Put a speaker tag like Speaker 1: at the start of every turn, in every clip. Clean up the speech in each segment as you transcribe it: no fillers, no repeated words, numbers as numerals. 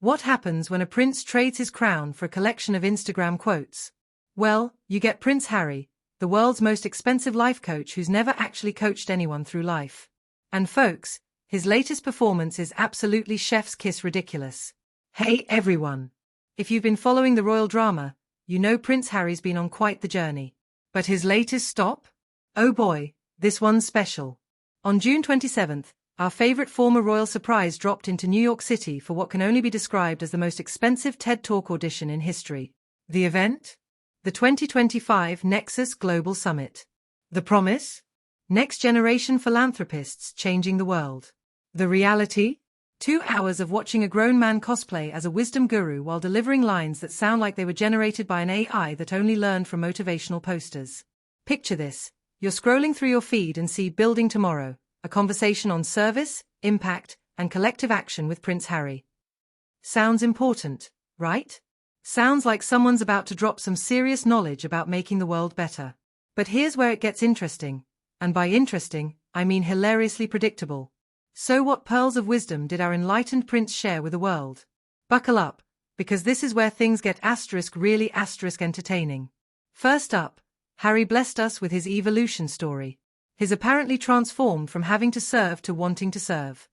Speaker 1: What happens when a prince trades his crown for a collection of Instagram quotes? Well, you get Prince Harry, the world's most expensive life coach who's never actually coached anyone through life. And folks, his latest performance is absolutely chef's kiss ridiculous. Hey everyone! If you've been following the royal drama, you know Prince Harry's been on quite the journey. But his latest stop? Oh boy, this one's special. On June 27th, our favorite former royal surprise dropped into New York City for what can only be described as the most expensive TED Talk audition in history. The event? The 2025 Nexus Global Summit. The promise? Next-generation philanthropists changing the world. The reality? 2 hours of watching a grown man cosplay as a wisdom guru while delivering lines that sound like they were generated by an AI that only learned from motivational posters. Picture this. You're scrolling through your feed and see Building Tomorrow, a conversation on service, impact, and collective action with Prince Harry. Sounds important, right? Sounds like someone's about to drop some serious knowledge about making the world better. But here's where it gets interesting. And by interesting, I mean hilariously predictable. So what pearls of wisdom did our enlightened prince share with the world? Buckle up, because this is where things get really entertaining. First up, Harry blessed us with his evolution story. His apparently transformed from having to serve to wanting to serve.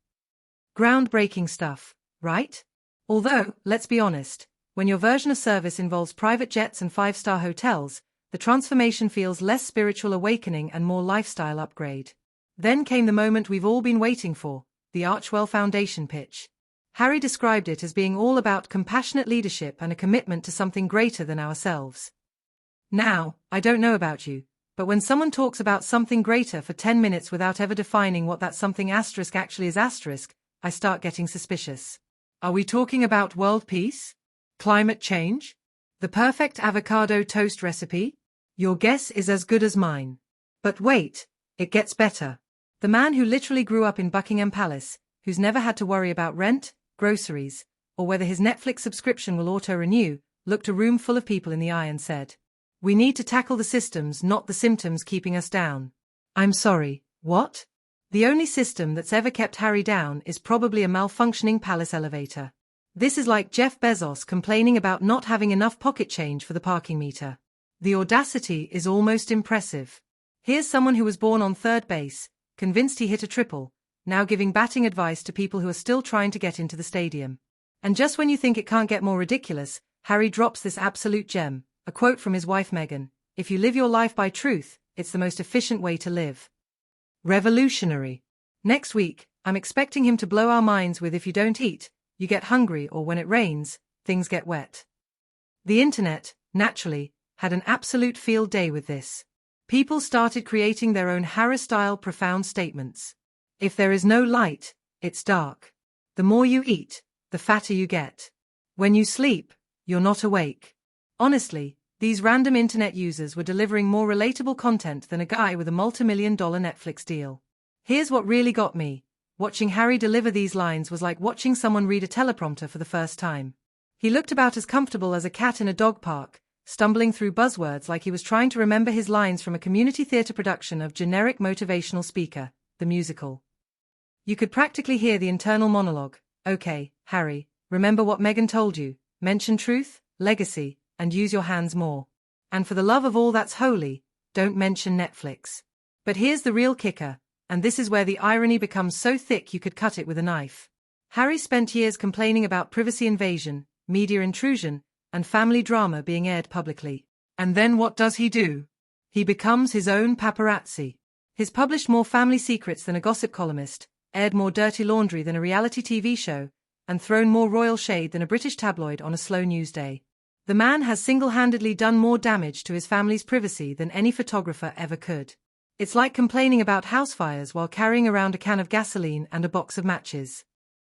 Speaker 1: Groundbreaking stuff, right? Although, let's be honest, when your version of service involves private jets and 5-star hotels, the transformation feels less spiritual awakening and more lifestyle upgrade. Then came the moment we've all been waiting for, the Archwell Foundation pitch. Harry described it as being all about compassionate leadership and a commitment to something greater than ourselves. Now, I don't know about you, but when someone talks about something greater for 10 minutes without ever defining what that something actually is I start getting suspicious. Are we talking about world peace? Climate change? The perfect avocado toast recipe? Your guess is as good as mine. But wait, it gets better. The man who literally grew up in Buckingham Palace, who's never had to worry about rent, groceries, or whether his Netflix subscription will auto-renew, looked a room full of people in the eye and said, "We need to tackle the systems, not the symptoms keeping us down." I'm sorry, what? The only system that's ever kept Harry down is probably a malfunctioning palace elevator. This is like Jeff Bezos complaining about not having enough pocket change for the parking meter. The audacity is almost impressive. Here's someone who was born on third base, convinced he hit a triple, now giving batting advice to people who are still trying to get into the stadium. And just when you think it can't get more ridiculous, Harry drops this absolute gem, a quote from his wife Meghan: "If you live your life by truth, it's the most efficient way to live." Revolutionary. Next week, I'm expecting him to blow our minds with "if you don't eat, you get hungry," or "when it rains, things get wet." The internet, naturally, had an absolute field day with this. People started creating their own Harry-style profound statements. If there is no light, it's dark. The more you eat, the fatter you get. When you sleep, you're not awake. Honestly, these random internet users were delivering more relatable content than a guy with a multi-million-dollar Netflix deal. Here's what really got me. Watching Harry deliver these lines was like watching someone read a teleprompter for the first time. He looked about as comfortable as a cat in a dog park, stumbling through buzzwords like he was trying to remember his lines from a community theater production of Generic Motivational Speaker, the musical. You could practically hear the internal monologue. "Okay, Harry, remember what Meghan told you, mention truth, legacy, and use your hands more. And for the love of all that's holy, don't mention Netflix." But here's the real kicker, and this is where the irony becomes so thick you could cut it with a knife. Harry spent years complaining about privacy invasion, media intrusion, and family drama being aired publicly. And then what does he do? He becomes his own paparazzi. He's published more family secrets than a gossip columnist, aired more dirty laundry than a reality TV show, and thrown more royal shade than a British tabloid on a slow news day. The man has single-handedly done more damage to his family's privacy than any photographer ever could. It's like complaining about house fires while carrying around a can of gasoline and a box of matches.